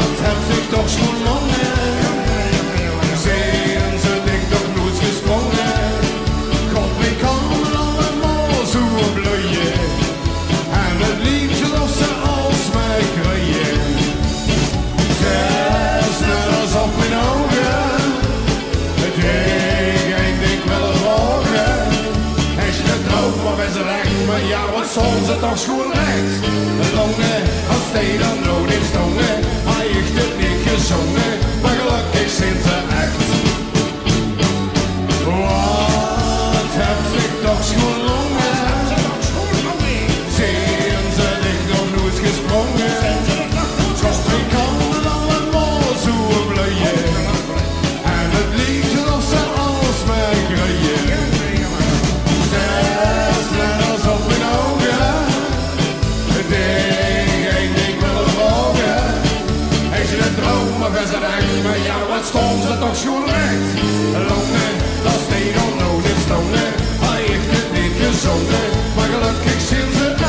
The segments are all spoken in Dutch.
Wat heb ik toch schoon mannen? Zijn ze dik toch nooit gesprongen? soms het toch schoon recht. Longen, als hij dan rood in stongen, hij heeft het niet gezongen, maar gelukkig zijn ze echt. Wat heb ik toch schoon longen? Zijn ze dicht nog nooit gesprongen? Kost ik kan het allemaal zo blijven. En het liegt of ze alles maar krijgen. Zes letters op hun ogen. Ik wil het volgen. Is het een droom of is het echt? Maar ja, wat stond ze toch schoon recht? Longen, dat is niet onnodig stonen. Hij heeft het niet gezongen, maar gelukkig zijn ze echt.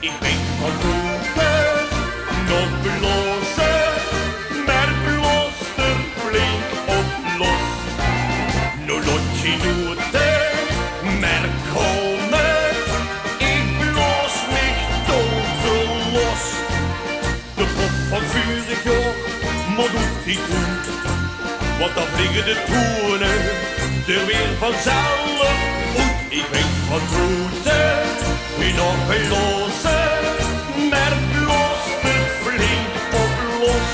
Ik weet van roepen, nog blozen, maar blost er flink op los. Nu lotje doet maar komen, ik blos mich dood los. De pop van vurig jaar, maar doet die doen, want dan vliegen de toenen er weer vanzelf uit. Ik weet van roeten, nog blozen, maar blost er flink op los.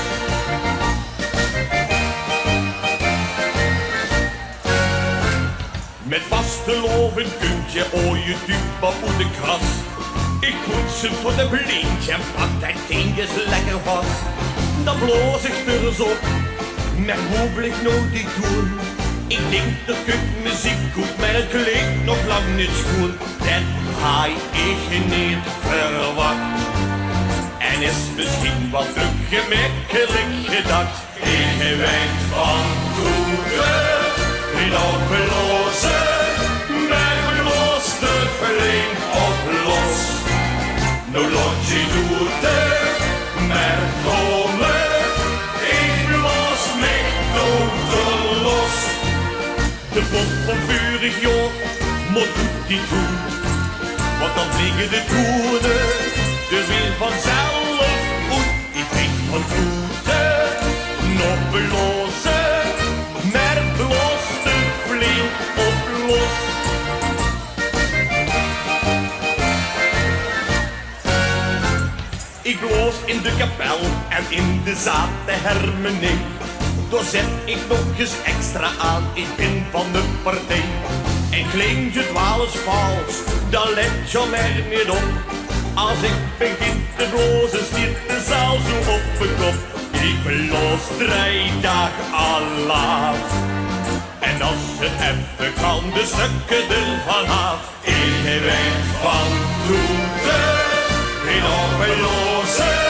Met vaste loven kunt je ooie tuba op de kast. Ik poets hem tot een blindje en pak dat ding eens lekker vast. Dan bloos ik er eens op, maar hoe blijft nou die doen? Ik denk dat muziek goed, maar het klinkt nog lang niet schoon. Dat had ik niet verwacht. En is misschien wat te gemakkelijk gedacht. Ik weet van toeren, niet oplossen, maar bloos te flink op los. Nou lotje doet maar komen, ik blos mich dood los. De pop van vurig jaar, moet die doen, want dan vliegen de toenen er weer vanzelf uit. Ik weet van toeten, nog blozen, maar blost er flink op los. Ik bloos in de kapel en in de zaal de harmonie. Daar zet ik nog eens extra aan, ik ben van de partij. En klinkt het wel eens vals, dan let je mij niet op. Als ik begin te blozen, stiert de zaal zo op mijn kop. Ik bloos 3 dagen al laat. En als het even kan, de stukken ervan af. Ik weet van toeten, niet oplossen,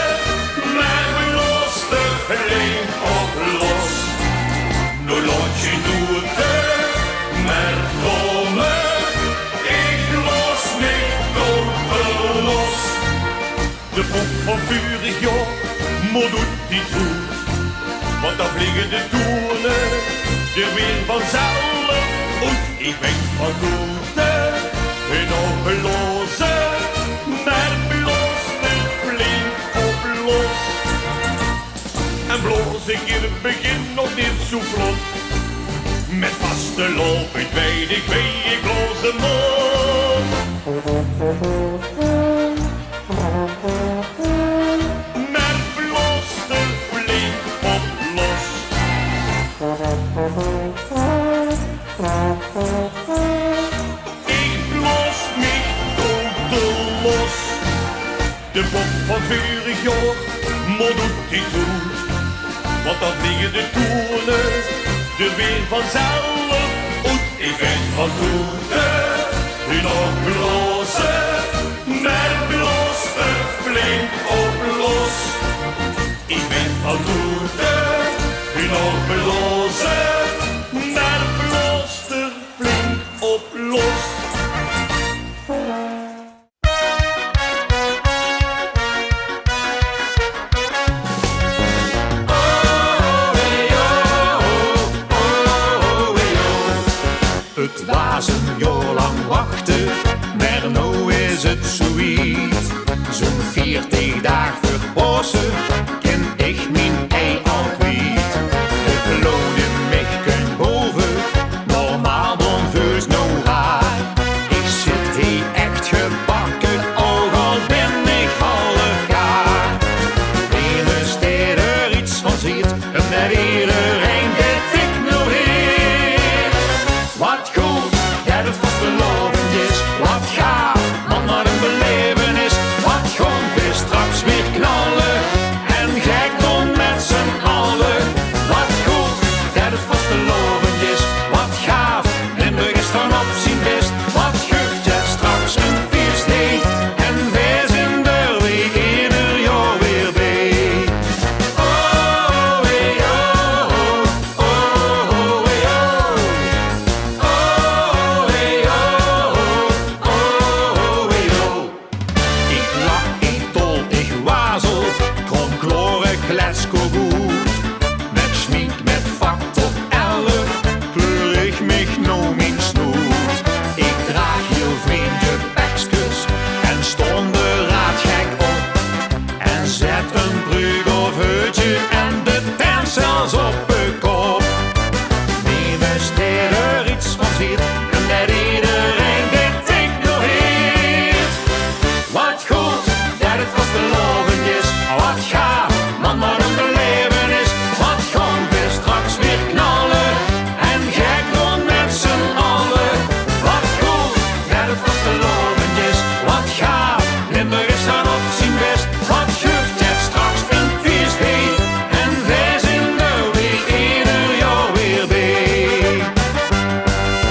maar bloos te flink op los. Nu lotje doet maar komen, ik los mich dood los. De pop van vurig jaar, moet doet die goed, want dan vliegen de toenen er weer vanzelf uit. Ik weet van toeten, en oplossen, maar bloos er flink op los. En bloos ik in het begin nog niet zo vlot. Met vaste loop, ik weet ik bloos hem op. Maar bloos er flink op los. Ik bloos mich dood los. De pop van vurig jaar, moet doet die toe. Want dan vliegen de toenen er weer vanzelf uit. Ik weet van toeten, u nog blozen, maar bloos er flink op los. Ik weet van toeten, u nog blozen, maar bloos er flink op los. boze, ken ik mijn ei al kwijt. De belonen mich kun boven, normaal dan vuurs nou raar. Ik zit hier echt gebakken, ook al ben ik half jaar. Ene steed er iets van ziet, en met iedereen dit ik nog heer. Wat goed, dat het vast belovend is, wat gaaf, man wat een belevenis. Wat gewoon weer straks weer knallen, en gek dan met z'n allen. Wat goed, dat het vast belovend is, wat gaaf, Limburg is van op zijn best. Wat geeft het straks een feest, hey, en wij zijn er weer ieder jaar weer bij. Oh, hey, oh, oh, oh, hey, oh. Oh, hey, oh, oh, hey, oh. Ik lach, ik tol, ik wazel, kronkloren, kletsko goed. Met schmink, met vak tot 11, kleur ik mich nou mijn snoet. Ik draag heel vriendje bekskes en stond de raad gek op. En zet een brug of heutje en de tent zelfs op de kop. Niemand steed er iets van ziet, en met iedereen dit ik nog heet. Wat goed, dat het vast belovend is, wat gaaf, man wat een belevenis. Wat gewoon weer straks weer knallen, en gek doen met z'n allen. Wat goed, dat het vast belovend is, wat gaaf, Limburg is dan op zijn best. Wat geeft het straks een feest, hey, en wij zijn er weer ieder jaar weer bij.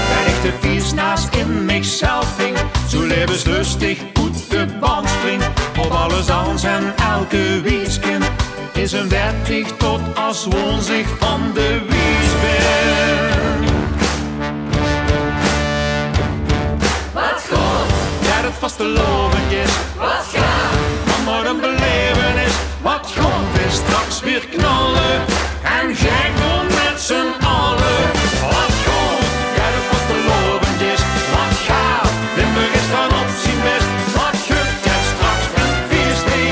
Ben ik de fiets naast in mijzelf ving, zo levenslustig goed de band springt. Op alles ans en elke weeskind is een wettig tot als woon zich van de wies ben. Wat goed, dat het vastelovend is, wat gaaf, man wat een belevenis. Wat gewoon weer straks weer knallen, en gek doen met z'n allen. Wat goed, dat het vastelovend is, wat gaaf, Limburg is dan op zijn best. Wat geeft het straks een feest, hey,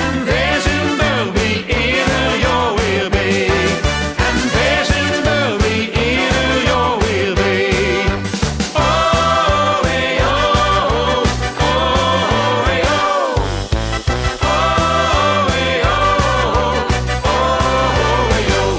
en wij zijn er weer ieder jaar weer bij. En wij zijn er weer ieder jaar weer bij. Oh, hey, oh, oh, hey, oh. Oh, hey, oh, oh, hey, oh.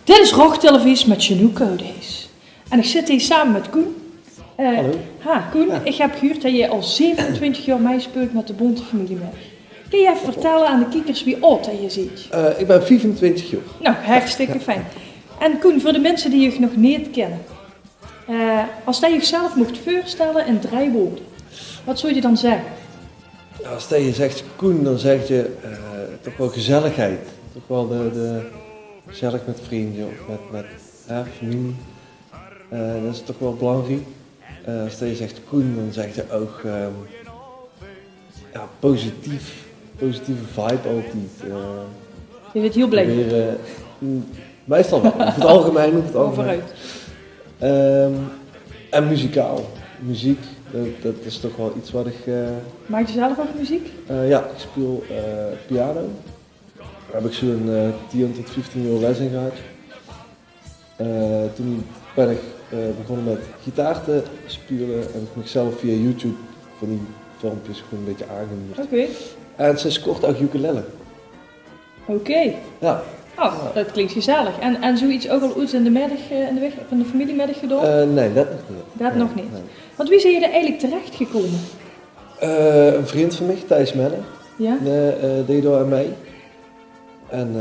Dit is Rochtelevisie met Genoeg Codes. En ik zit hier samen met Koen. Hallo. Koen, ik heb gehoord dat je al 27 jaar meespeelt met de Bonte familie mee. Kun je even vertellen aan de kijkers wie oud dat je ziet? Ik ben 25 jaar. Nou, hartstikke fijn. En Koen, voor de mensen die je nog niet kennen. Als je jezelf mocht voorstellen in 3 woorden, wat zou je dan zeggen? Ja, als je zegt Koen, dan zeg je toch wel gezelligheid. Toch wel de gezellig met vrienden of met familie. Dat is toch wel belangrijk. Als je zegt Koen, dan zeg je ook positieve vibe altijd. Je bent heel blij. Meestal wel, over het algemeen. Vooruit. En muzikaal. Muziek, dat is toch wel iets wat ik... Maak je zelf ook muziek? Ja, ik speel piano. Daar heb ik zo'n 10 tot 15 jaar les in gehad. Toen ben ik begonnen met gitaar te spelen en ik mezelf via YouTube van die filmpjes gewoon een beetje aangemoedigd. Oké. En sinds kort ook ukulele. Oké. Ja. Oh, dat klinkt gezellig. En zoiets ook al iets in de middag, in de weg van de familiemiddag gedaan? Nee, dat nog niet. Dat nog niet. Want wie zijn je er eigenlijk terecht gekomen? Een vriend van mij, Thijs Melle, Ja? deed door aan mij. En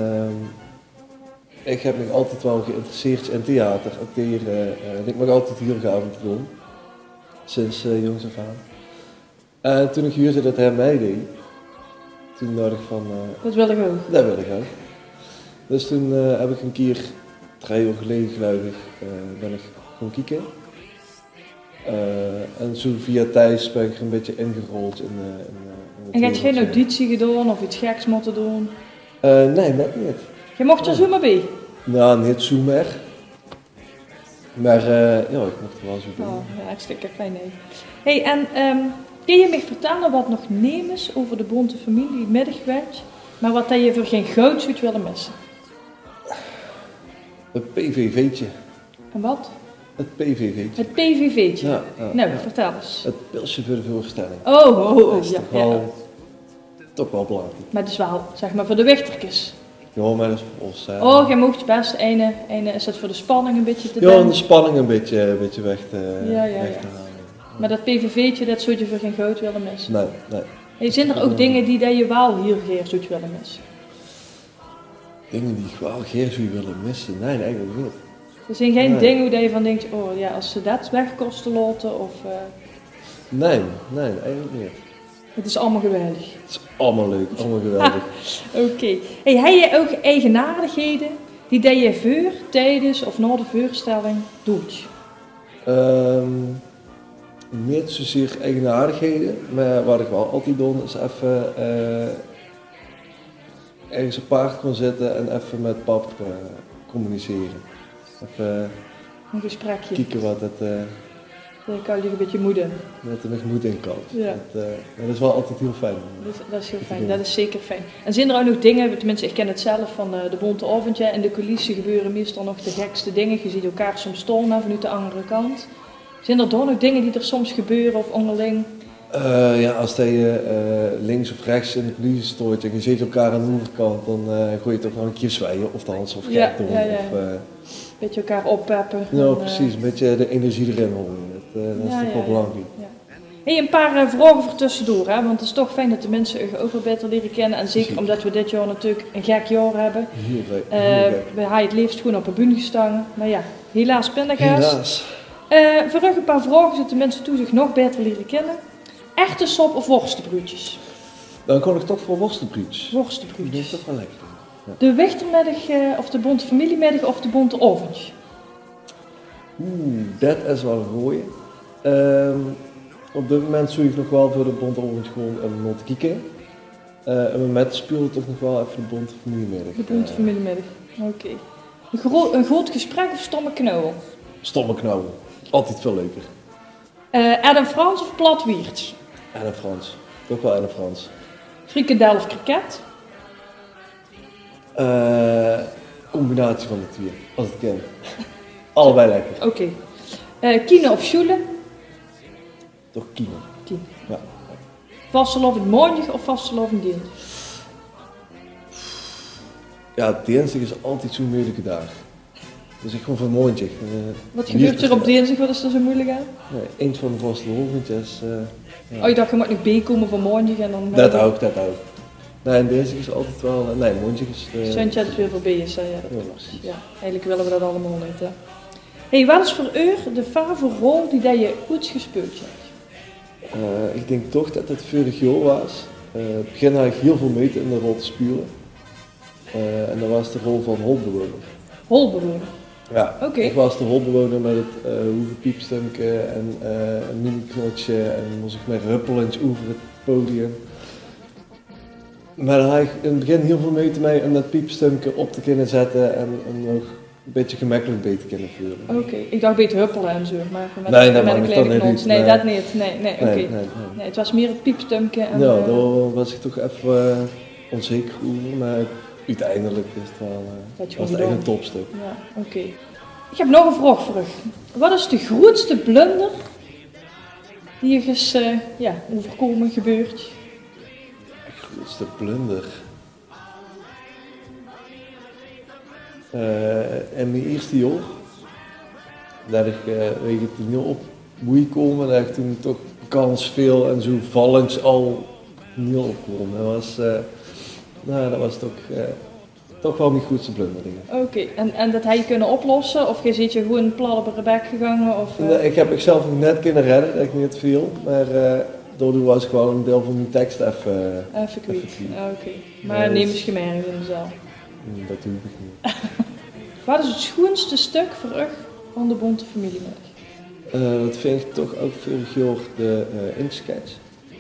ik heb me altijd wel geïnteresseerd in theater, acteren. En ik mag altijd heel gaaf om te doen. Sinds jongs af aan. En toen ik hoorde dat hij mij deed, toen dacht ik van... Dat wil ik ook. dat wil ik ook. Dus toen heb ik een keer, 3 jaar geleden geloof ik, ben ik gaan kijken. En zo via Thijs ben ik er een beetje ingerold in En gaat je geen wereld. auditie gedaan of iets geks moeten doen? Nee, net niet. Je mocht er zomaar bij. Nou, niet zo meer. Maar ja, ik mocht er wel zo doen. Oh, ja, hartstikke fijn, nee. Hey, en kun je me vertellen wat nog neem is over de bonte familie middagwedge, maar wat dat je voor geen goud zou willen missen? Het PVV'tje. En wat? Het PVV'tje. Het PVV'tje. Ja, Nou, vertel eens. Het pilsje voor de voorstelling. Oh, Dat is ja, toch wel belangrijk. Maar het is wel, zeg maar, voor de wichtertjes. Ja, maar dat is voor ons. Oh, je mocht best ene is dat voor de spanning een beetje te ja, doen. om de spanning een beetje weg te, Ja. weg te halen. Maar dat PVV'tje, dat zou je voor geen goud willen missen. Nee. Hey, zijn er ook dingen die dat je wel heel graag zou willen missen? Dingen die ik wel graag zou willen missen? Nee, eigenlijk niet. Er zijn geen Nee. dingen waar je van denkt, oh ja, als ze dat weg kosten laten of... Nee, eigenlijk niet. het is allemaal geweldig. Het is allemaal leuk, allemaal geweldig. Oké. Hey, heb je ook eigenaardigheden die dat je voor, tijdens of na de voorstelling doet? Niet zozeer eigenaardigheden, maar wat ik wel altijd doe is even ergens op paard gaan zitten en even met pap communiceren. Even Een gesprekje. kijken wat het Dan kan je een beetje moeden. met er nog moed in kan. Ja. Dat is wel altijd heel fijn. Dat is heel fijn, dat is zeker fijn. En zijn er ook nog dingen, tenminste ik ken het zelf van de bonte avondje, in de coulissen gebeuren meestal nog de gekste dingen. Je ziet elkaar soms storen vanuit de andere kant. Zijn er dan nog dingen die er soms gebeuren of onderling? Ja, als je links of rechts in de politie stoort en je ziet elkaar aan de overkant, dan gooi je toch wel een keer zwijgen of dansen of Ja, gek doen. ja. Of, Beetje elkaar oppeppen. ja, En, precies. Een beetje de energie erin houden. Dat is toch wel belangrijk. Ja. Hey, een paar vragen voor tussendoor, hè? Want het is toch fijn dat de mensen je ook wel beter leren kennen. En zeker omdat we dit jaar natuurlijk een gek jaar hebben. Heel leuk. We hebben het liefst gewoon op een bühne gestaan. Maar ja, helaas pindakaas. Helaas. Voor een paar vragen zodat de mensen toe zich nog beter leren kennen. Echte sop of worstenbroodjes? Dan kon ik toch voor worstenbroodjes. Dat Worstenbroodjes. is toch wel lekker. De wichtermiddag of de bonte familiemiddag of de bonte avondje? Dat is wel een goeie. Op dit moment zoek ik nog wel voor de bonte avond gewoon een Montekieke. En met spelen toch nog wel even de bonte familiemiddag. De bonte familiemiddag, oké. Een groot gesprek of stomme knauwel? Stomme knauwen. Altijd veel leuker. Adam Frans of plat Wiertz? En een Frans. Toch wel en een Frans. Frikandel of kroket? Combinatie van de twee, als het kan. Allebei lekker. Oké. Kine of schoelen? Toch kino. Kine. Ja. Vastelovend maandag of vastelovend dinsdag? Ja, dinsdag is altijd zo'n moeilijke dag. Dus ik gewoon van maandag. Wat gebeurt er op dinsdag? Wat is er zo moeilijk aan? Nee, eens van de vastelovendjes. Ja. Oh, je dacht je moet nog bijkomen van maandag en dan... Dat ook. Nee, en dinsdag is altijd wel... Nee, maandag is... Santje had het weer voorbij is, ja, dat Ja, klopt. precies. Ja, eigenlijk willen we dat allemaal niet, hè. Hey, wat is voor u de favoriete rol die dat je goed gespeeld hebt? Ik denk toch dat het vorig jaar was. In het begin had ik heel veel moeite in de rol te spuren. En dat was de rol van holbewoner. Holbewoner. Ja, Oké. ik was de holbewoner met het hoevenpiepstumke en een mini-knotje en moest ik met huppelend over het podium. Maar daar had ik in het begin heel veel moeite mee om dat piepstumke op te kunnen zetten en nog een beetje gemakkelijk bij te kunnen voeren. Oké, ik dacht beter huppelen en zo, maar met, Nee, dat met mag een ik kleine dan knot. niet, Nee, nee. dat niet. Nee, oké. Nee. Nee, het was meer het piepstumke. En, Ja, daar was ik toch even onzeker over, maar uiteindelijk is het wel Dat je was goed het echt een gedaan. topstuk. Ja, oké. Ik heb nog een vraag voor u. Wat is de grootste blunder die je is overkomen, gebeurd? Grootste blunder. In mijn eerste jaar, dat ik weet je, toen heel op moeite komen, dat ik toen toch kans veel en zo vallend al niet opkwam. Dat was toch wel mijn grootste blunder. Denk ik. Oké, en dat had je kunnen oplossen? Of je zit je gewoon plat op een bek gegaan? Of, Nee, ik heb mezelf nog net kunnen redden, dat ik niet viel, maar daardoor was ik gewoon een deel van mijn tekst even Even kwijt. kwijt. Oké. Maar Ja, neem dus- eens gemerkt in de zaal. Dat doe ik niet. Wat is het schoonste stuk voor u van de Bonte Familiemiddag? Dat vind ik toch ook vorig jaar de inksketch.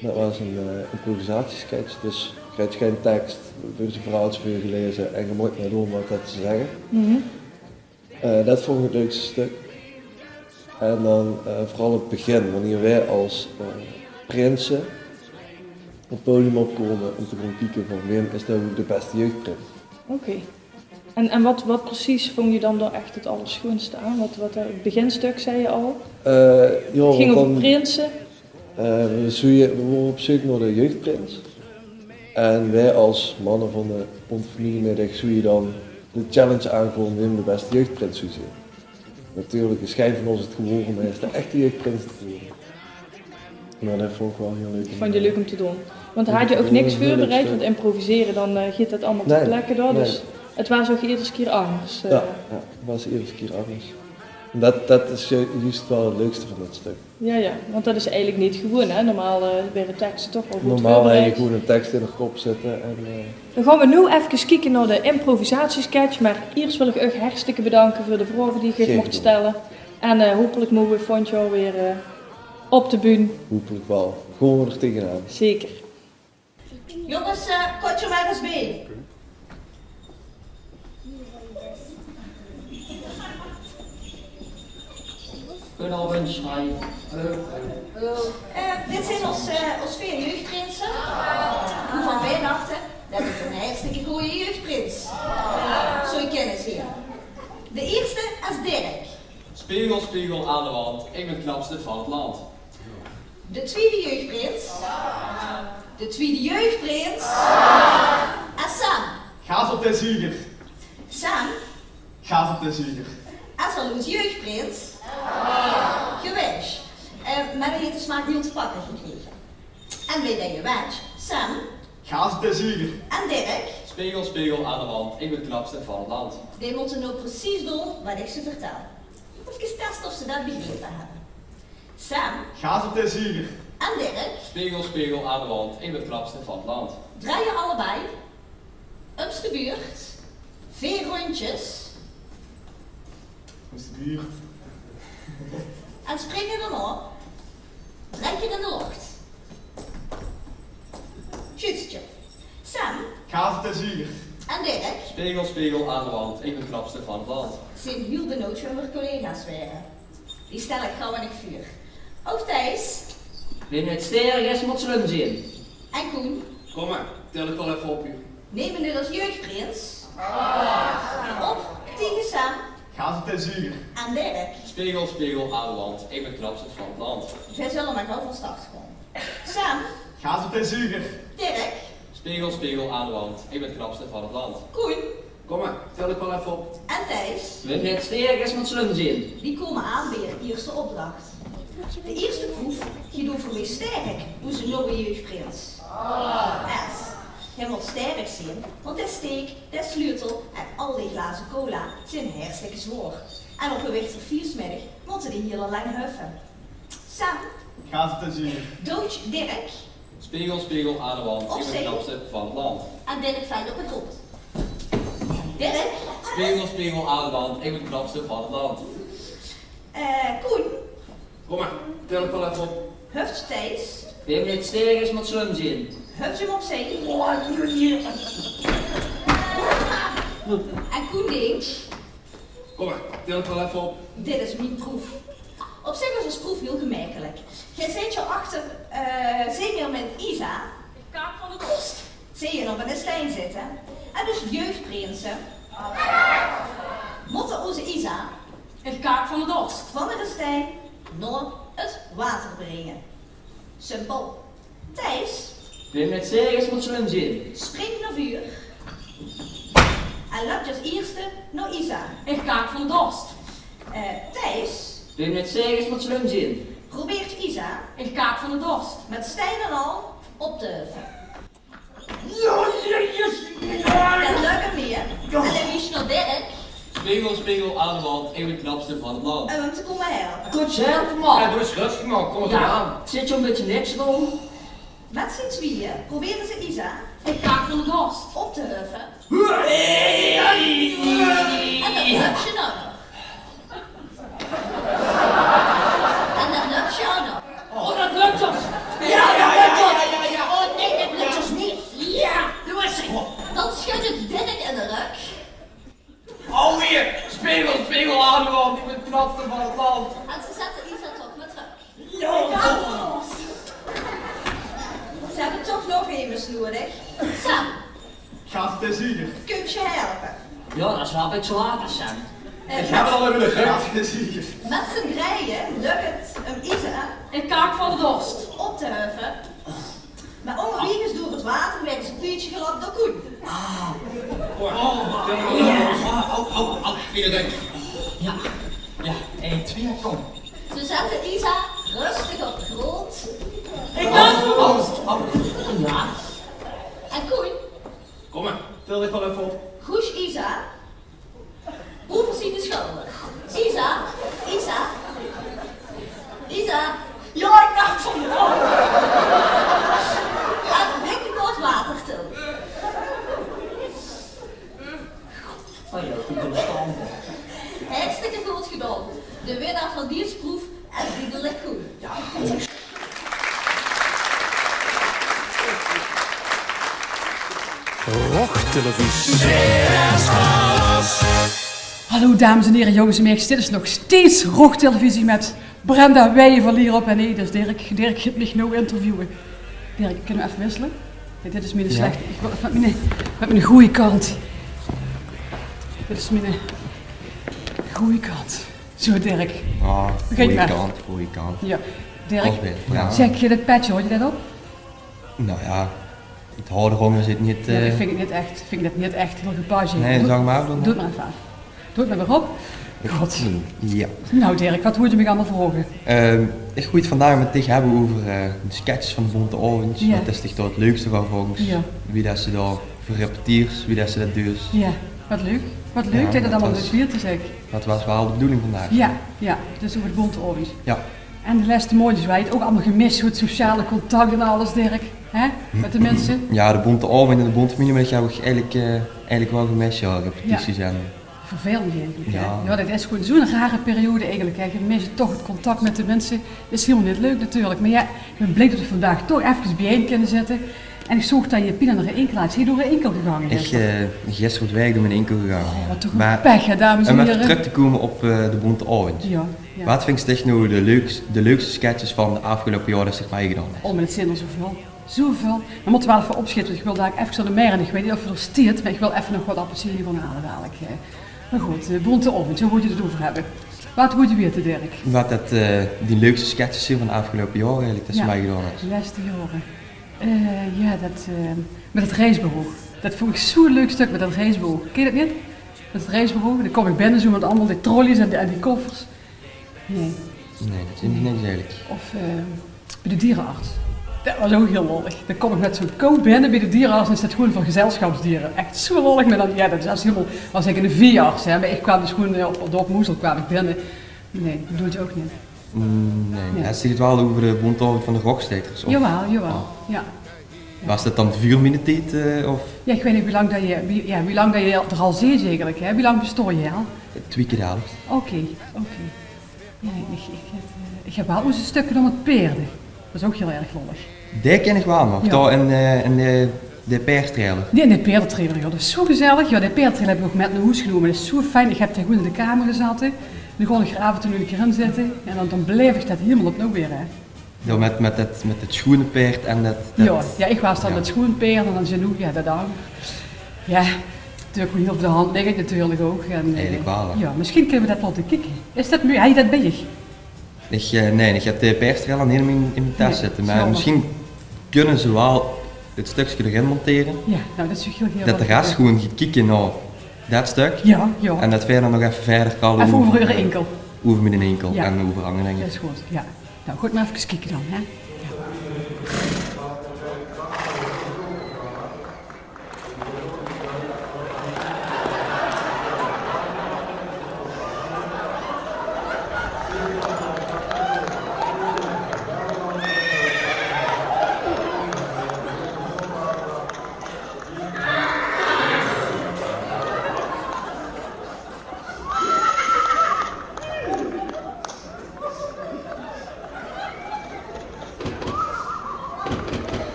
Dat was een improvisatiesketch, dus je krijgt geen tekst, er is een verhaaltje voor je gelezen en je moet maar doen wat dat te zeggen. Dat vond ik het leukste stuk. En dan vooral het begin, wanneer wij als prinsen op het podium opkomen om te gaan kijken van Wim is nou de beste jeugdprins. Oké. En wat precies vond je dan echt het allerschoonste aan? Het beginstuk zei je al. Ja, Het ging want over prinsen. we worden op zoek naar de jeugdprins. En wij als mannen van de Bonte Familiemiddag zou je dan de challenge aankomen Wim de beste jeugdprins zou zijn. Natuurlijk is geen van ons het geworden, maar hij is de echte jeugdprins geworden. Maar dat vond ik wel heel leuk. Vond je leuk om te doen? Want had je ook niks voorbereid, want improviseren dan gaat dat allemaal ter Nee, plekke door. nee. Dus het was ook iedere keer anders. Ja, dat was de eerste keer anders. En dat is juist wel het leukste van dit stuk. Ja, want dat is eigenlijk niet gewoon, hè? Normaal werden teksten toch wel goed Normaal heb je voorbereid. gewoon een tekst in de kop zitten en Dan gaan we nu even kijken naar de improvisatiesketch, maar eerst wil ik u hartstikke bedanken voor de vragen die je Geen mocht probleem. stellen. En hopelijk mogen we vond jou weer op de bühne. hopelijk wel. Gewoon er tegenaan. Zeker. Jongens, kot je maar eens mee. Goedenavond, hi. Dit zijn ons vier jeugdprinsen. En van Weihnachten, dat is een hartstikke goede jeugdprins. Zo je kennen ze hier. De eerste is Dirk. Spiegel, spiegel aan de wand, ik ben het knapste van het land. De tweede jeugdprins. De tweede jeugdprins. En Sam. Gaaf op de zieger. Sam Gaaf op de zieger. is al ons jeugdprins. Geweest. Maar hij heeft de smaak niet te pakken gekregen. En weet je wat? Sam Gaaf op de zieger. en Dirk. Spiegel, spiegel aan de wand, ik ben het knapste van het land. Die moeten nou precies doen wat ik ze vertel. Even testen of ze dat begrepen hebben. Sam Gaaf op de zieger. en Dirk Spiegel, spiegel aan de wand, ik ben het knapste van het land. draaien allebei op de buurt 4 rondjes Hoe is de buurt? en springen dan op 3 keer in de lucht. Juistje. Sam Gaaf op de zieger. en Dirk Spiegel, spiegel aan de wand, ik ben het knapste van het land. zijn heel de nood van mijn collega's waren. Die stel ik gauw in het vuur. Ook Thijs Wenn het sterk is, moet ze hem zien. en Koen Kom maar, tel ik wel even op u. nemen dit als jeugdprins op tegen Sam Gaaf op de zieger. en Dirk. Spiegel, spiegel aan de wand, ik ben het knapste van het land. Wij zullen maar gauw van start komen. Sam, Gaaf op de zieger. Dirk, Spiegel, spiegel aan de wand, ik ben het knapste van het land. Koen Kom maar, tel ik wel even op. en Thijs, Wenn het sterk is, moet ze hem zien. die komen aan bij de eerste opdracht. De eerste proef gaat over wie sterk, onze nieuwe jeugdprins. S. Hij moet sterk zijn, want de steek, de sleutel en al die glazen cola zijn hartstikke zwaar. En op een weg ter 4 middag moeten die heel lang huffen. Sam Gaat het ten zien? Doodje Dirk. Spiegel, spiegel aan de wand. Ik ben Opzij. de knapste van het land. En Dirk valt op de grond. Dirk. Spiegel, spiegel aan de wand. Ik ben de knapste van het land. Koen. Kom maar, tel ik wel even op. Huft Thijs. Wie niet sterk is, moet slim zijn. Huft hem opzij. En Koen denkt, Kom maar, tel ik wel even op. dit is mijn proef. Op zich was ons proef heel gemakkelijk. Jij zit je achter senior met Isa. Kaak van de kost. Zie je op een steen zitten. En dus jeugdprinsen. Moeten onze Isa Ik kaak van de dorst. van de steen naar het water brengen. Simpel. Thijs, Wie niet sterk is, moet slim zijn. spring naar vuur. En loop je als eerste naar Isa. Ik kaak van de dorst. Thijs, Wie niet sterk is, moet slim zijn. probeert Isa Ik kaak van de dorst. met steen en al op te heffen. Dat lukt hem niet. En dan is je naar Dirk Spiegel, spiegel aan de wand. Ik ben de knapste van het land. om hem te komen helpen. Goed helpen, man. Ja, doe eens rustig man, kom eens Ja, aan. zit je een beetje niks te doen? Met z'n tweeën proberen ze Isa Ik kaak van de dorst. op te heffen. En dat lukt je nou nog. En dat lukt je ook nog. Oh, dat lukt ons. Oh nee, dat lukt ons niet. Ja, doe eens. Dan schud je Dirk in de rug. Oh hier, spiegel, spiegel aan de wand. Ik ben de knapste van het land. En ze zetten Isa toch met terug. Ja. Ze hebben toch nog iemand nodig. Sam, Gaat het ten zien? kun je helpen? Ja, dat is wel een beetje later, Sam. Ik heb het al in de gaat het ten zien? Met z'n drieën lukt het om Isa Ik kaak van de dorst. op te heffen. Maar ongeveer door het water werden ze een puurtje gelapt door Koen. Ja. Ja, 1, 2, kom. Ze zetten Isa rustig op de grond. Ik kaak van de dorst. Ja. En Koen, Kom maar, tel ik wel even op. goes Isa. Hoeveel zien de schulden? Isa, Isa, Isa. Ja, ik kaak van de dorst. En blik door het water toe. Oh ja, goed doorstaan. Hartstikke goed gedaan. De winnaar van die proef en vriendelijk Koen. Rochtelevisie. Hallo dames en heren, jongens en meisjes, dit is nog steeds Rochtelevisie met Brenda Weijen van hierop en nee, dat is Dirk. Dirk gaat mij nou interviewen. Dirk, kunnen we even wisselen? Nee, dit is mijn slechte, ik wil even met mijn goede kant. Dit is mijn goede kant. Zo Dirk. Ah, Begin goeie maar. kant, goeie kant. Ja, Dirk, Als weer, ja. zeg je dat petje, hoor je dat op? Nou ja, het harde rongen zit niet... Nee, ik vind het niet echt heel gepasseerd. Nee, Doe- zeg maar dan. Doe het maar even aan. Doe het maar weer op. God. Ja. Nou Dirk, wat moet je me allemaal vragen? Ik wil het vandaag met dich hebben over de sketches van de Bonte Orange. Ja. Wat is toch het leukste van volgens? Ja. Wie dat ze daar voor repetiers, wie dat ze dat dus. Ja, wat leuk. Wat leuk Ja, dat je dat dat allemaal was- weer te zeggen. Dat was wel de bedoeling vandaag. Ja, dus over het Bonte Orange. Ja. En de laatste mooie wij het ook allemaal gemist, hoe het sociale contact en alles, Dirk. Hè? Met de mensen. Ja, de Bonte Orange en de Bonte Familie heb ik eigenlijk wel gemist, ja, repetities en... Vervelend eigenlijk. hè? Ja. Ja, dat is gewoon zo'n rare periode eigenlijk. Hè. Je mist toch het contact met de mensen. Dat is helemaal niet leuk natuurlijk. Maar ja, ik ben blij dat we vandaag toch even bijeen kunnen zitten. En ik zag dat je Pina naar een enkel had. Zie je door een enkel gegaan Ik gisteren? gisteren op werk door mijn enkel gegaan. Wat toch een Maar pech, hè, dames en om even heren. terug te komen op de Bonte Orange. Ja, ja. Wat vind je echt nou de leukste sketches van de afgelopen jaren dat zich meegedaan heeft? Oh, maar het zijn er zoveel. Zoveel. We moeten wel even opschieten, want ik wil daar even aan de mer en ik weet niet of je er steert, maar ik wil even nog wat appelsine van halen dadelijk. Hè. Maar goed, de Bonte Orange, hoe moet je het over hebben? Wat moet je weten, Dirk? Wat dat die leukste sketches zijn van de afgelopen jaren eigenlijk dat ze meegedaan heeft. de laatste jaren. Met het reisbureau. Dat vond ik zo'n leuk stuk met dat reisbureau. Ken je dat niet? Met het reisbureau, dan kom ik binnen zo met allemaal die trolleys en die koffers. Nee. Nee, dat is niet niks eigenlijk. Of bij de dierenarts. Dat was ook heel lollig. Dan kom ik met zo'n coat binnen bij de dierenarts en is dat gewoon voor gezelschapsdieren. Echt zo lollig. Maar dan, ja, dat is helemaal, was ik een veearts, hè. Maar ik kwam dus gewoon op Dorp Moezel kwam ik binnen. Nee, dat doe je ook niet. Nee, hij zegt het wel over de bondavond van de Rockstekers. Jawel, ja. Was dat dan 4 minuten tijd? Of? Ja, ik weet niet hoe lang dat je er al zit eigenlijk, hè? Hoe lang bestoor je al? 2 keer de helft. Oké. Ja, ik heb wel eens een stukje om het peerden. Dat is ook heel erg lollig. Die ken ik wel nog, Ja. daar in de peerstrailer. Nee, de peerdentrailer, joh. Dat is zo gezellig. Ja, de peerdentrailer heb ik ook met naar huis genomen. Dat is zo fijn. Ik heb daar goed in de kamer gezeten. Dan kon ik er af en toe een keer in zitten. En dan beleef ik dat helemaal opnieuw weer, hè. Ja, met het schoenenpeerd en dat... Ja, ik was dan met schoenpeer en dan genoeg, ja, dat dan. Ja, natuurlijk heel op de hand liggen natuurlijk ook. En, Eigenlijk wel, hè. ja, misschien kunnen we dat laten kijken. Is dat nu? Heb je dat bij je? Nee, ik heb de peerstrailer niet in mijn tas zitten. Maar jammer. misschien kunnen ze wel het stukje erin monteren. Ja, nou dat is heel Dat de rest gewoon gaat kijken naar dat stuk. Ja. En dat verder nog even verder kan Even over je enkel. Over mijn enkel Ja. en overhangen, denk ik. Dat is goed, ja. Nou, goed maar even kijken dan, hè.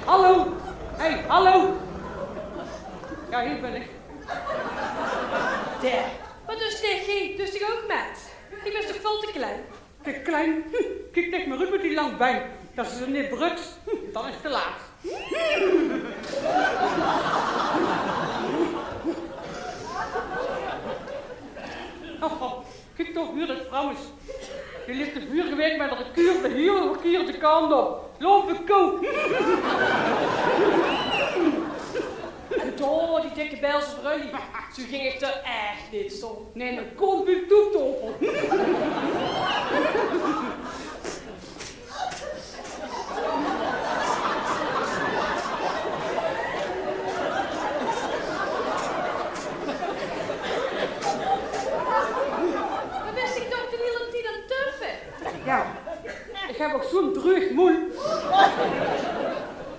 Hallo! Hey, hallo! Ja, hier ben ik. Daar. Maar dus nee, dus ik ook met. Ik ben toch veel te klein? Kijk, klein. Kijk tegen me uit met die lang been. Dat is er niet brukt. Dan is het te laat. Oh, kijk toch, hier dat vrouw is. Die ligt de vuurgeweer met een kuur de hele verkeerde kant op. Lopen koe. En door die dikke Belgische vrullie. Zo ging het er echt niet zo. Nee, dan komt u toetofel. Maar wist ik toch de hele tijd aan turfen? Ja, ik heb ook zo'n dreug moe.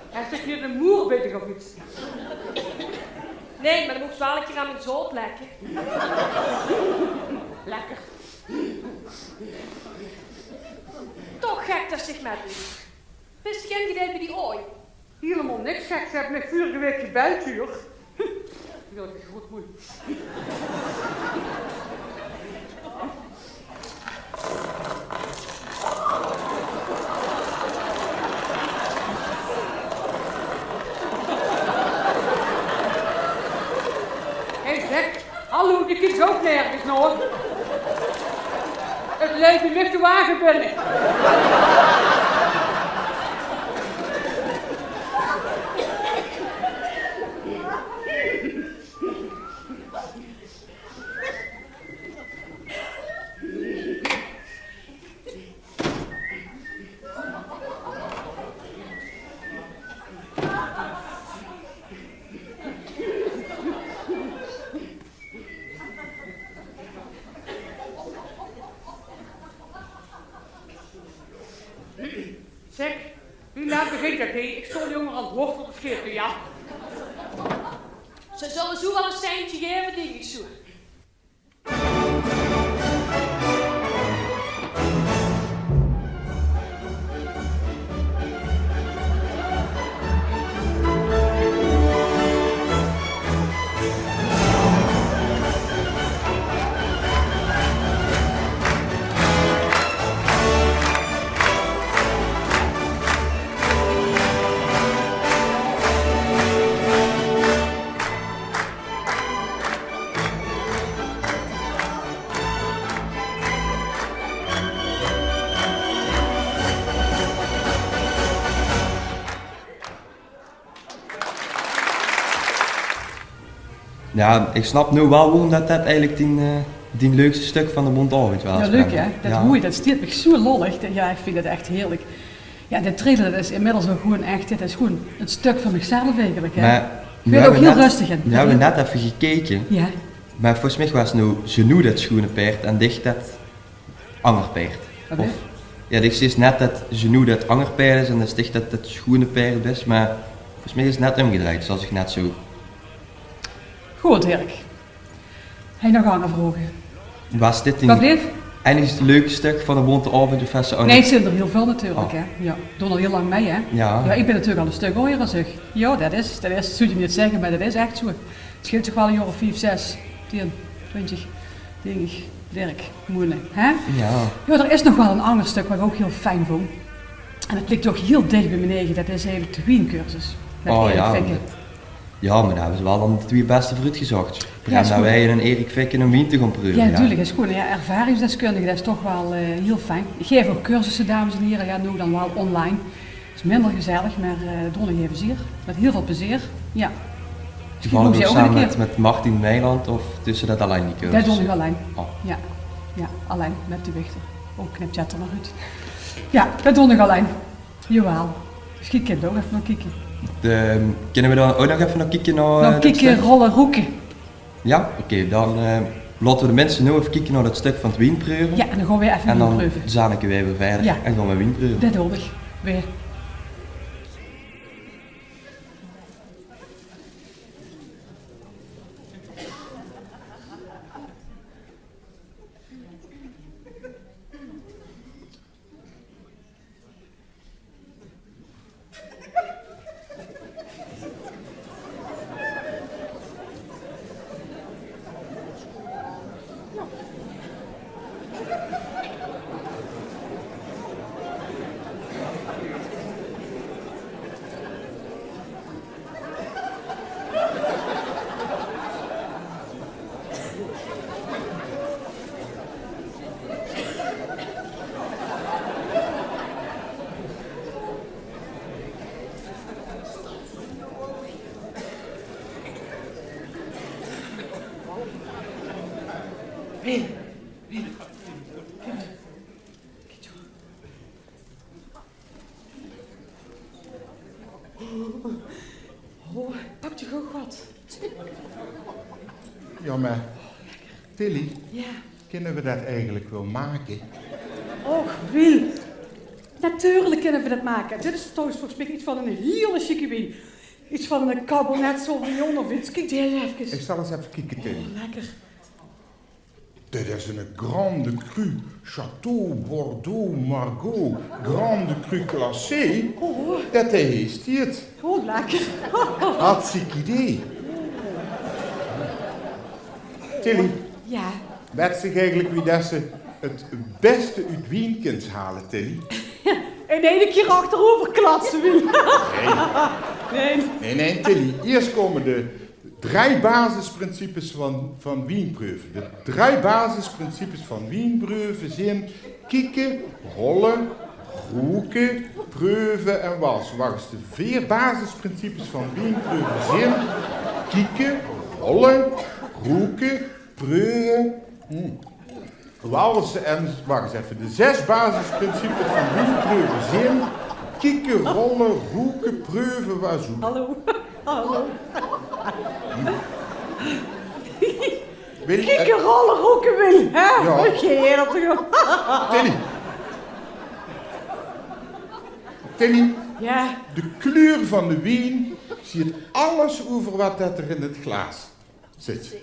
Hij zegt hier de moer bezig of iets. Nee, maar dan moet ik wel een keer aan mijn zoot lekken. Lekker. Toch gek dat zich met u. Wist je geen idee bij die ooi? Helemaal niks gek, ze hebben me vorige week gebeld hier. Dat is goed moe. Hé zeg, hallo, die kies ook nergens nog. Het leven ligt de wagen binnen. Zeg, wie laat begint dat heen? Ik stond jonger aan het wortel te scheren, ja. Ze zullen zo wel een centje geven, denk ik zo. Ja, ik snap nu wel waarom dat eigenlijk die leukste stuk van de Bondavond was. Ja, leuk hè? Dat hoei, dat steekt me zo lollig. Ja, ik vind dat echt heerlijk. Ja, de trailer dat is inmiddels ook gewoon echt, dit is gewoon een stuk van mezelf eigenlijk hè. Maar, ik ben ook heel rustig in. We hebben net even gekeken. Ja. Maar volgens mij was nu genoeg dat schoenenpaard en dicht dat angerpaard. Of, ja, ik zie net dat je nu dat angerpeil is en dat sticht dat het schoene peil is, maar volgens mij is het net omgedraaid, zoals ik net zo. Goed, Dirk. Heb je nog andere vragen? Was dit Wat bleef? eigenlijk het leuke stuk van de bonte avond? Of was Nee, het zijn er heel veel natuurlijk, Oh. hè. Ja, doen al heel lang mee, hè. Ja. Ja, ik ben natuurlijk al een stuk ouder, zeg. Ja, dat zou je niet zeggen, maar dat is echt zo. Het scheelt toch wel een jaar of 5, 6, 10, 20, denk ik. Dirk, moeilijk, hè? Ja. Ja, er is nog wel een ander stuk wat ik ook heel fijn vond. En dat ligt toch heel dicht bij mijn eigen, dat is eigenlijk de wiencursus. Met Erik ja. Fikke. Ja, maar daar hebben ze wel dan de 2 beste fruit gezocht. Ja, is dat goed. wij en Erik Fikke een wien te gaan proeven. Ja, natuurlijk, is goed. Ja, ervaringsdeskundige, dat is toch wel heel fijn. Ik geef ook cursussen, dames en heren, ja, nu dan wel online. Het is minder gezellig, maar dat doe ik even zeer. Met heel veel plezier, ja. Toevallig ook Misschien samen een keer. met Martin Nijland of tussen dat alleen die cursus? Dat doe ik alleen. Oh. Ja. Ja, alleen met de wichter. Ook knipt Jet er nog uit. Ja, dat doe ik alleen. Jawel. Misschien kan je ook even nog kijken. Kunnen we dan ook nog even naar kijken naar... Nou, dat kijken, stuk? rollen, roeken. Ja, oké, dan laten we de mensen nu even kijken naar dat stuk van het wienproeven. Ja, en dan gaan we even en dan proeven. zaken we weer verder Ja. en gaan we wienproeven. Dat doe ik. Weer. Oh, pak je goed wat. Ja, maar Tilly, Ja. kunnen we dat eigenlijk wel maken? Och, Wil. Natuurlijk kunnen we dat maken. Dit is trouwens volgens mij iets van een hele chique wien. Iets van een Cabernet Sauvignon of iets. Kijk heel even. Ik zal eens even kijken, Tilly. Lekker. Dit is een Grande Cru Château Bordeaux Margaux Grande Cru Classé. Oh. Dat heeft hij het. Oh, lekker. Hartstikke idee. Tilly, Ja. weet zich eigenlijk wie dat ze het beste uit Wien kunt halen, Tilly? En één keer achterover klatsen, Wil. Nee. Nee, Tilly. Eerst komen de 3 basisprincipes van wienproeven. De 3 basisprincipes van wienproeven zijn kieken, rollen, roeken, proeven en was. Waar de 4 basisprincipes van wienproeven zijn kieken, rollen, roeken, proeven, walsen en, wacht eens even, de 6 basisprincipes van wienproeven zijn kieken, rollen, roeken, proeven, wazoen. Hallo. Hallo. Kieken, rollen, roeken, Wil. Hè? Ja. Oké, dat toch. Tilly. Tilly, Ja. de kleur van de wien ziet alles over wat dat er in het glas zit.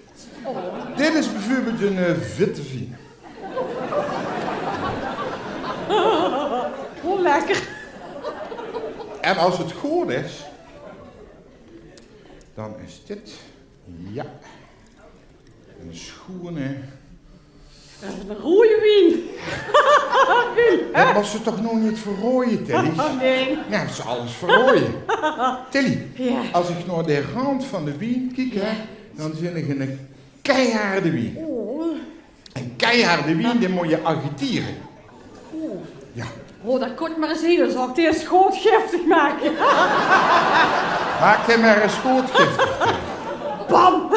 Dit is bijvoorbeeld een witte wien. Oh, lekker. En als het goed is, dan is dit, ja, een schone... Een rode wien. Wil, hè? Dat was ze toch nog niet verrooien, Tilly? Oh, nee. Ja, ze alles verrooien. Tilly, Ja. als ik naar de rand van de wien kijk, hè, dan zie ik een keiharde wien. Oh. Een keiharde wien, die moet je agiteren. Oh. Ja. Oh, dat kon ik maar eens zien. Dan zal ik het eerst goed giftig maken. Maak hem maar eens goed giftig. Bam!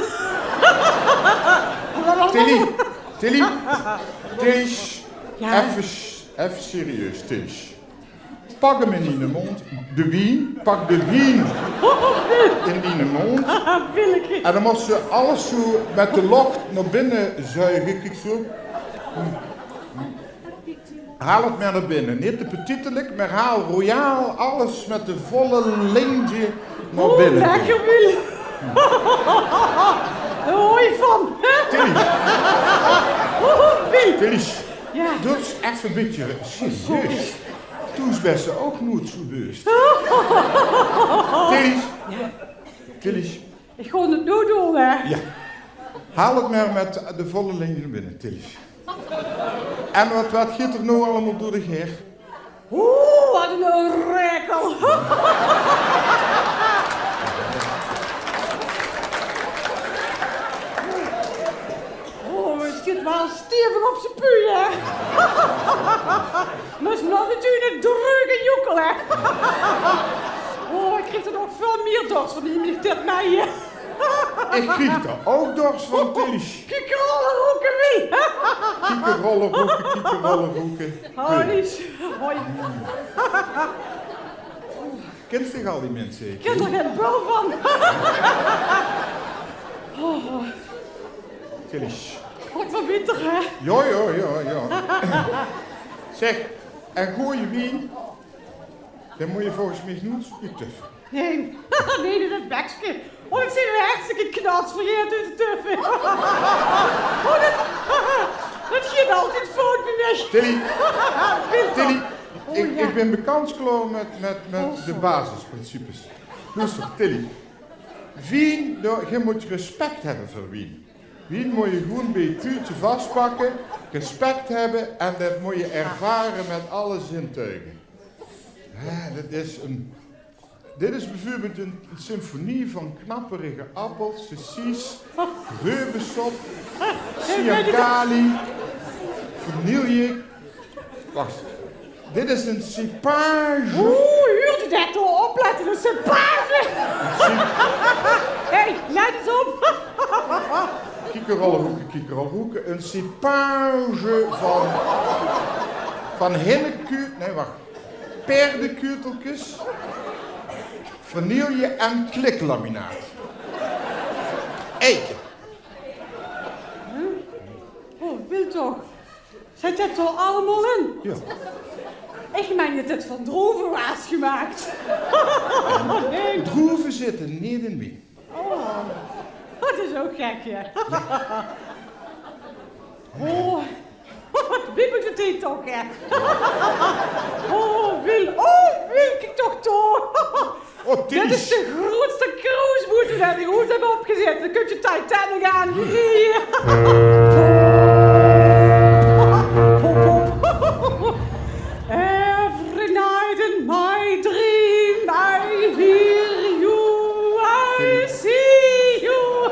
Tilly, Tilly, Tilly, Ja? even serieus, Tilly. Pak hem in die mond, de wien, pak de wien in die mond. En dan moet ze alles zo met de lok naar binnen zuigen, kijk zo. Haal het maar naar binnen. Niet te petitelijk, maar haal royaal alles met de volle lintje naar binnen. Lekker, Wil. Daar hoor je van. Tilly, Ja. doe eens even een beetje serieus. Toen is best ook nooit zo bewust. Tilly. Ik ga het nu doen, hè. Ja. Haal het maar met de volle lintje naar binnen, Tilly. En wat gaat er nou allemaal door de geer? Wat een rekkel. Het zit wel stevig op zijn puur, hè. Maar het is nog natuurlijk een drukke joekel, hè. Ik kreeg er nog veel meer dorst van die militair mij. Ik kreeg er ook dorst van, Tilly. Kikkerrollen roeken, wie? Kikkerrollen roeken. Nies. Hoi. Kent zich al die mensen? Ik ken er geen bel van. Tilly. Wordt wel bitter, hè? Ja. Zeg, en gooi je wien, dan moet je volgens mij nooit spuiten. Nee, dat bekje. Ik zie nu hartstikke knats vergeet uit de tuffen. Dat gaat altijd fout bij mij. Tilly, ik ben bekend geworden met de basisprincipes. Rustig, Tilly. Wien, je moet respect hebben voor wien. Wien moet je gewoon bij het tuurtje vastpakken, respect hebben en dat moet je ervaren met alle zintuigen. Dit is bijvoorbeeld een symfonie van knapperige appels, sausjes, reubensop, siagali, vanille. Wacht, dit is een cipage. Huurde dat al opletten, een cipage. Hé, let eens op. Kikkerrollenhoeken. Een cipage van paardenkuteltjes, vanille en kliklaminaat. Eten. Wil toch? Zit dat er allemaal in? Ja. Ik meen dat het van droeven was gemaakt. Nee. Droeven zitten niet in wien. Dat is ook gek, ja. Het bibbelt het hier toch, hè. Wil, kijk toch toch. Dit is de grootste cruiseboot die ik ooit heb opgezet. Dan kun je Titanic aan. Every night in my dream I hear you, I see you.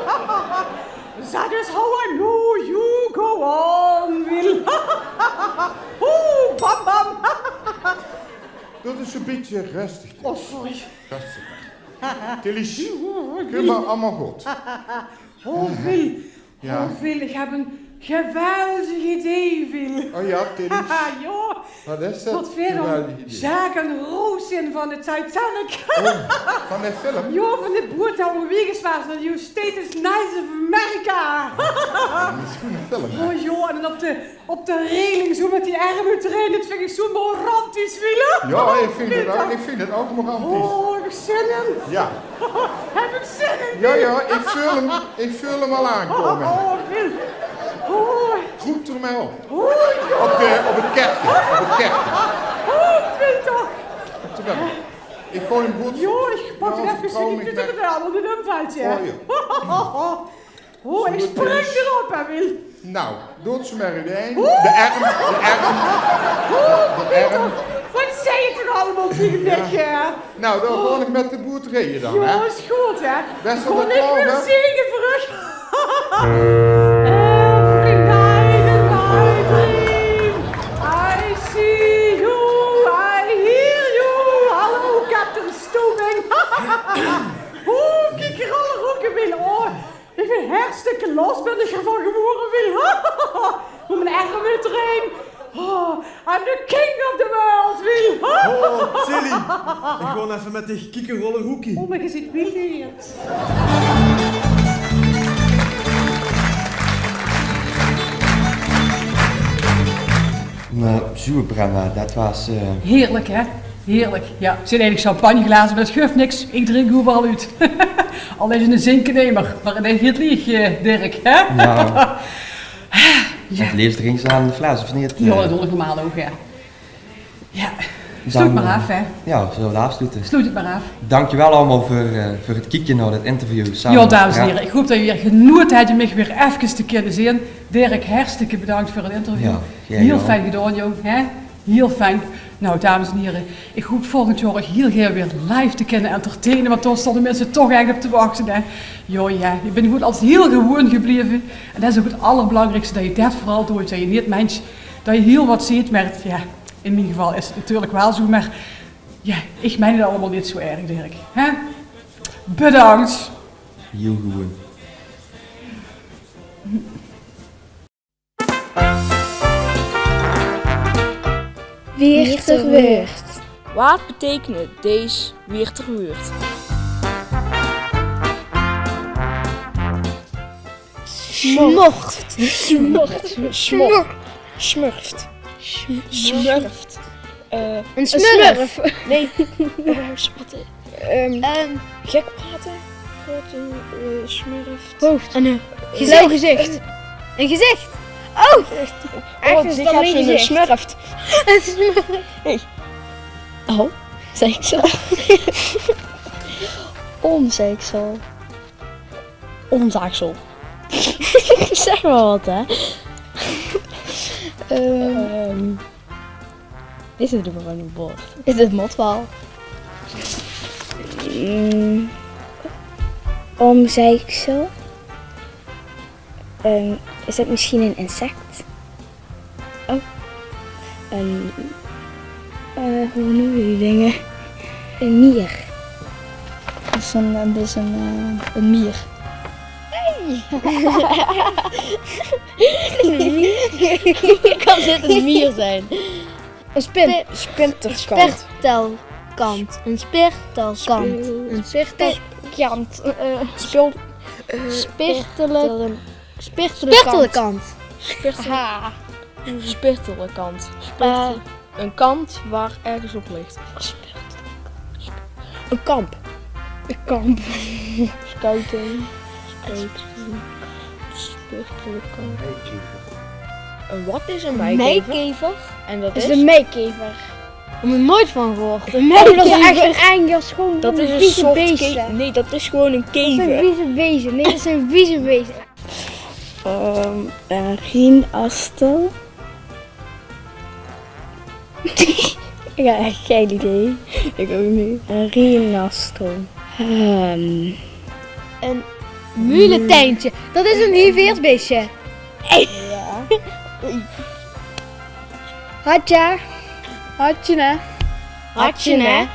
That is how I know you go on, Will. Bam bam. Dat is een beetje rustig. Sorry. Rustig. Tilly, kom maar allemaal goed. Wil. Ja. Wil, ik heb een geweldig idee, Wil. Oh ja, Tilly. Ja. Wat is dat? Wat verder? Jack en Rose in van de Titanic. Van de film? Ja, van de boot dat we weggezwaard naar de States Nice of America. Dat is een film, hè? Ja, en dan op de reling zo met die armen erin. Dat vind ik zo romantisch, Wil. Ja, ik vind het ook romantisch. Heb ik zin in? Ja. Heb ik zin in? Ja, ik voel hem al aankomen. Wil. Groet er mij op. Op het kerkje. Wil toch? Ik gooi hem goed. Jo, ik pak het even. Ik doe het wel, want het valt je. Ik spring erop, hè, Wil. Nou, doet ze maar in de arm. Wat zei je toch allemaal tegen mij? Nou, dan gewoon ik met de boerderijen dan, hè? Ja, is goed, hè? Best wel kon ik klaar, weer hè? zingen terug. Every night in my dream I see you, I hear you. Hallo, Captain Stooming. Kikkerrollen roeken, Wil. Ik ben hartstikke los, ben ik ervan geboren, Wil. Hoe mijn armen erin. I'm the king of the world, Wil. Silly. Ik gewoon even met die kikkerrollen hoekie. Maar je zit wild hier. Nou, zo, Brenda, dat was... Heerlijk, hè? Heerlijk. Ja, er zijn eigenlijk champagneglazen, maar dat geeft niks. Ik drink overal uit. Al is het een zinkenemer, maar het is niet lieg, Dirk, hè? Ja. Het leest drinken aan de fles, of niet? Ja, dat doe ik normaal ook, ja. Ja, sluit maar af, hè. Ja, zullen we afsluiten? Sluit het maar af. Dankjewel allemaal voor het kijken naar dit interview. Samen Ja, dames en heren, ik hoop dat je weer genoten hebt om mij weer even te kunnen zien. Dirk, hartstikke bedankt voor het interview. Ja, heel fijn gedaan, joh. Hè? Heel fijn. Nou, dames en heren, ik hoop volgend jaar heel graag weer live te kunnen entertainen, want daar stonden mensen toch echt op te wachten, hè. Ja, je bent goed als heel gewoon gebleven. En dat is ook het allerbelangrijkste, dat je dat vooral doet. Dat je niet mens, dat je heel wat ziet, maar ja, in mijn geval is het natuurlijk wel zo, maar ja, ik meen het allemaal niet zo erg, Dirk. Hè? Bedankt. Heel gewoon. Weerterweurt. Wat betekent deze weerterweurt? Smurft. Een smurf. Nee. Gek praten. Smurft. Hoofd. En een gezicht. Een gezicht. Oh! Echt is dan een gezicht. Smurft. Een smurf. Hey. Oh, zei ik zo. Zei ik zo. Omzaagsel. Zeg maar wat, hè. Is het er gewoon een bord? Is het motwaal? Omzeiksel. Is het misschien een insect? Oh. Hoe noem je die dingen? Een mier. Dat is een mier. Hoe kan dit een mier zijn? Een spinterkant. Spirtelkant. Een spirtelkant. Een spirtelkant. Spirtelkant. Een spirtelkant. Een kant waar ergens op ligt. Een kamp. Een kamp. Scouting. Spirtelkant. Wat is een meikever? Meikever? En dat is is? Een meikever. Ik heb er nooit van gehoord. Een meikever. Dat is echt een eng, dat is gewoon dat is een vieze soort beest. Nee, dat is gewoon een kever. Dat is een vieze wezen. Nee, dat is een vieze wezen. Een rienastel. Ja, echt geen idee. Ik ook niet. Een rienastel. Een muletijntje. Dat is een huveersbeestje. Ja. Hartje. Hartje, hè. Hartje, hè.